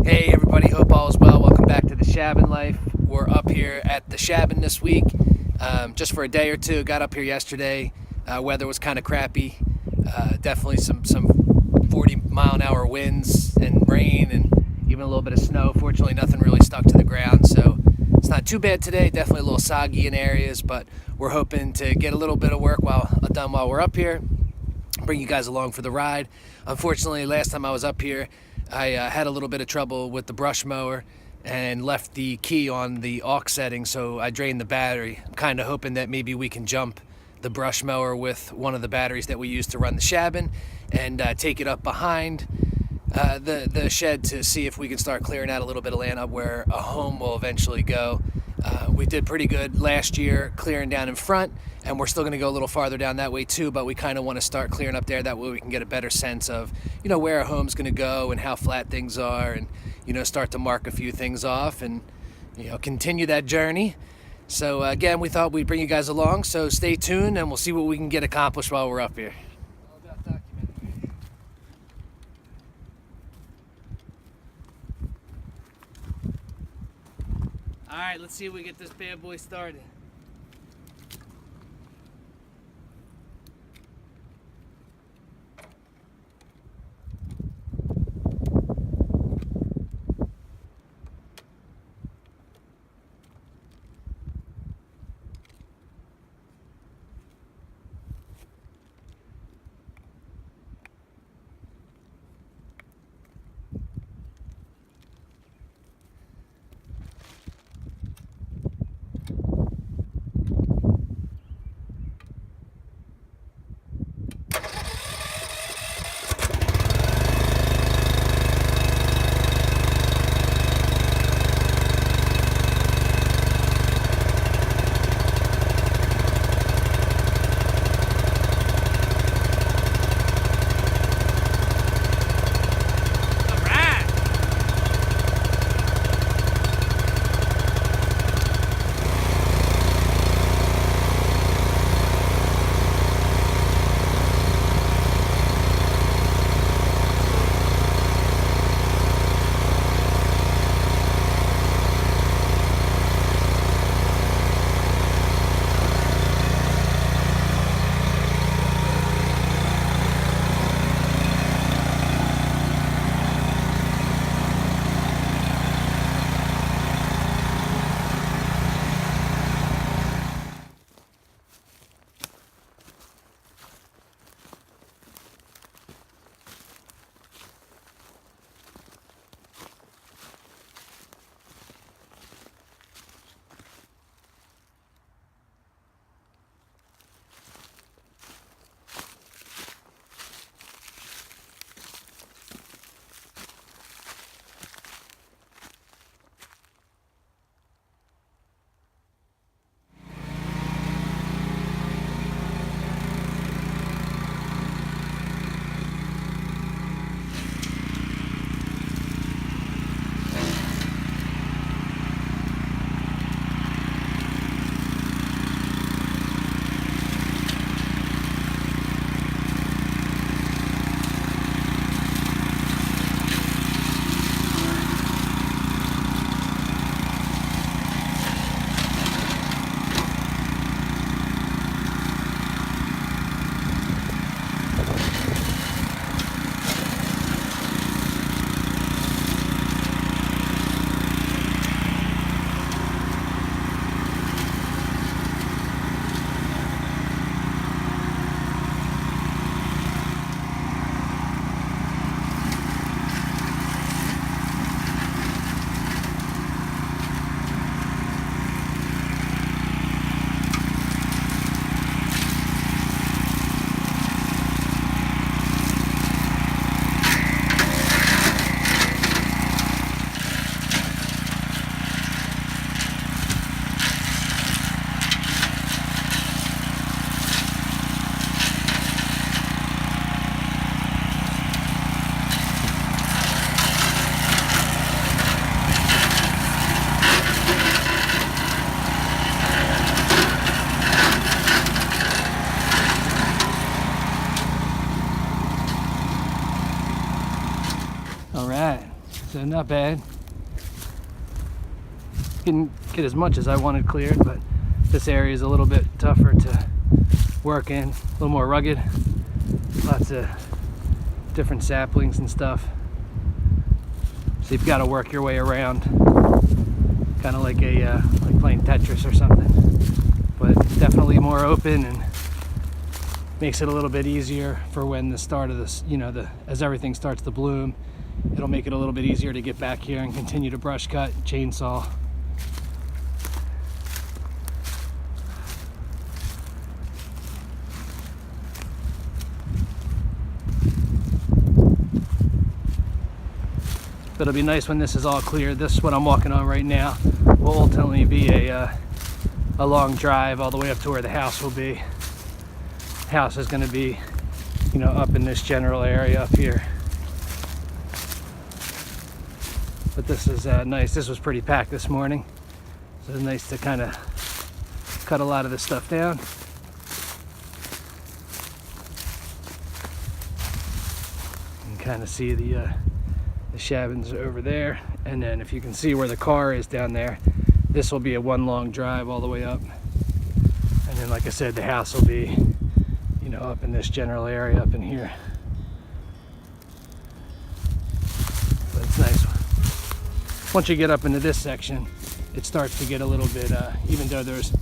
Hey everybody, hope all is well. Welcome back to the ShabinLife. We're up here at the Shabin this week, just for a day or two. Got up here yesterday. Weather was kind of crappy. Definitely some 40-mile-an-hour winds and rain and even a little bit of snow. Fortunately, nothing really stuck to the ground, so it's not too bad today. Definitely a little soggy in areas, but we're hoping to get a little bit of work done while we're up here. Bring you guys along for the ride. Unfortunately, last time I was up here, I had a little bit of trouble with the brush mower and left the key on the aux setting, so I drained the battery. I'm kind of hoping that maybe we can jump the brush mower with one of the batteries that we use to run the Shabin and take it up behind the shed to see if we can start clearing out a little bit of land up where a home will eventually go. We did pretty good last year clearing down in front, and we're still going to go a little farther down that way too, but we kind of want to start clearing up there. That way we can get a better sense of, where our home's going to go and how flat things are, and, start to mark a few things off and, continue that journey. So again, we thought we'd bring you guys along, so stay tuned and we'll see what we can get accomplished while we're up here. All about documenting. All right, let's see if we get this bad boy started. So not bad. Didn't get as much as I wanted cleared, but this area is a little bit tougher to work in, a little more rugged. Lots of different saplings and stuff. So you've got to work your way around, kind of like like playing Tetris or something. But definitely more open and makes it a little bit easier for when the start of this, as everything starts to bloom. It'll make it a little bit easier to get back here and continue to brush cut, chainsaw. But it'll be nice when this is all clear. This, what I'm walking on right now, will ultimately be a long drive all the way up to where the house will be. The house is going to be, up in this general area up here. But this is nice. This was pretty packed this morning, so it's nice to kind of cut a lot of this stuff down. You can kind of see the Shabins over there, and then if you can see where the car is down there, this will be a one long drive all the way up. And then, like I said, the house will be, up in this general area up in here. But it's nice. Once you get up into this section, it starts to get a little bit, even though there's,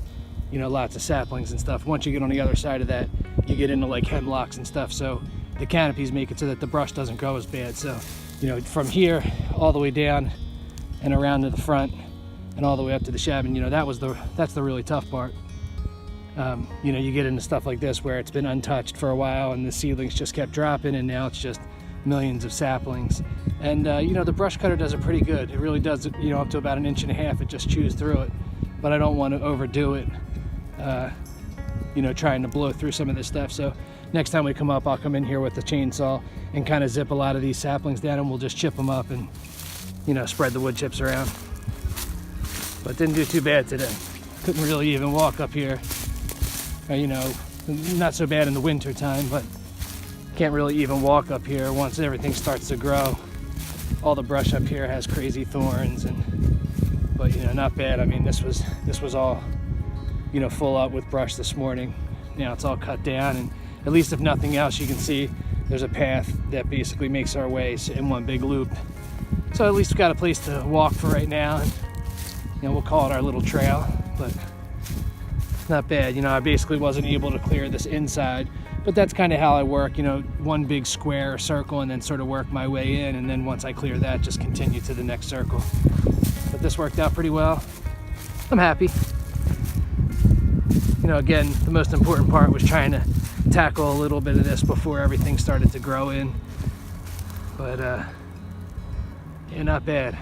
lots of saplings and stuff, once you get on the other side of that, you get into like hemlocks and stuff. So the canopies make it so that the brush doesn't grow as bad. So, from here all the way down and around to the front and all the way up to the Shabin, that's the really tough part. You get into stuff like this where it's been untouched for a while and the seedlings just kept dropping, and now it's just millions of saplings. And the brush cutter does it pretty good. It really does it, up to about 1.5 inches. It just chews through it. But I don't want to overdo it, trying to blow through some of this stuff. So next time we come up, I'll come in here with the chainsaw and kind of zip a lot of these saplings down, and we'll just chip them up and, spread the wood chips around. But didn't do too bad today. Couldn't really even walk up here. Not so bad in the winter time, but can't really even walk up here once everything starts to grow. All the brush up here has crazy thorns, but not bad. I mean, this was all full up with brush this morning. Now it's all cut down, and at least if nothing else, you can see there's a path that basically makes our way in one big loop. So at least we've got a place to walk for right now, and we'll call it our little trail. But not bad. I basically wasn't able to clear this inside, but that's kind of how I work, one big square or circle, and then sort of work my way in, and then once I clear that, just continue to the next circle. But this worked out pretty well. I'm happy. Again, the most important part was trying to tackle a little bit of this before everything started to grow in. But yeah, not bad.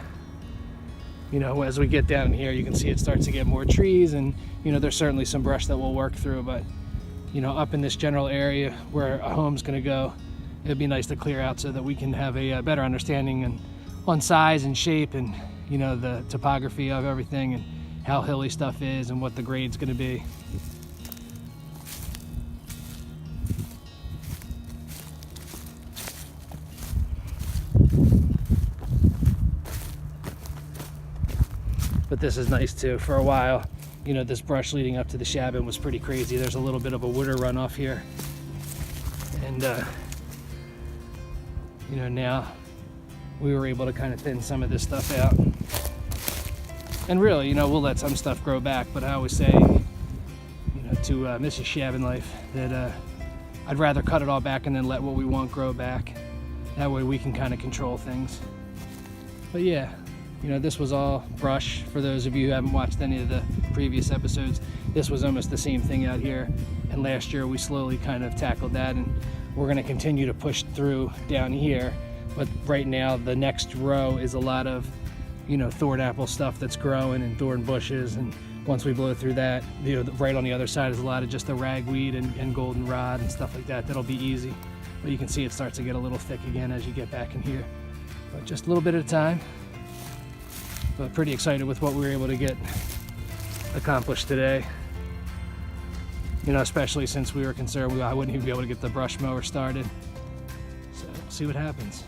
As we get down here, you can see it starts to get more trees, and there's certainly some brush that we'll work through, but up in this general area where a home's going to go, it'd be nice to clear out so that we can have a better understanding on size and shape, and the topography of everything, and how hilly stuff is and what the grade's going to be. But this is nice too. For a while, this brush leading up to the Shabin was pretty crazy. There's a little bit of a water runoff here, and now we were able to kind of thin some of this stuff out. And really, we'll let some stuff grow back, but I always say, to Mrs. ShabinLife that I'd rather cut it all back and then let what we want grow back. That way we can kind of control things. But yeah, this was all brush. For those of you who haven't watched any of the previous episodes, this was almost the same thing out here. And last year we slowly kind of tackled that, and we're going to continue to push through down here. But right now the next row is a lot of, thorn apple stuff that's growing, and thorn bushes. And once we blow through that, right on the other side is a lot of just the ragweed and goldenrod and stuff like that. That'll be easy. But you can see it starts to get a little thick again as you get back in here. But just a little bit at a time. But pretty excited with what we were able to get accomplished today. Especially since we were concerned I wouldn't even be able to get the brush mower started. So we'll see what happens.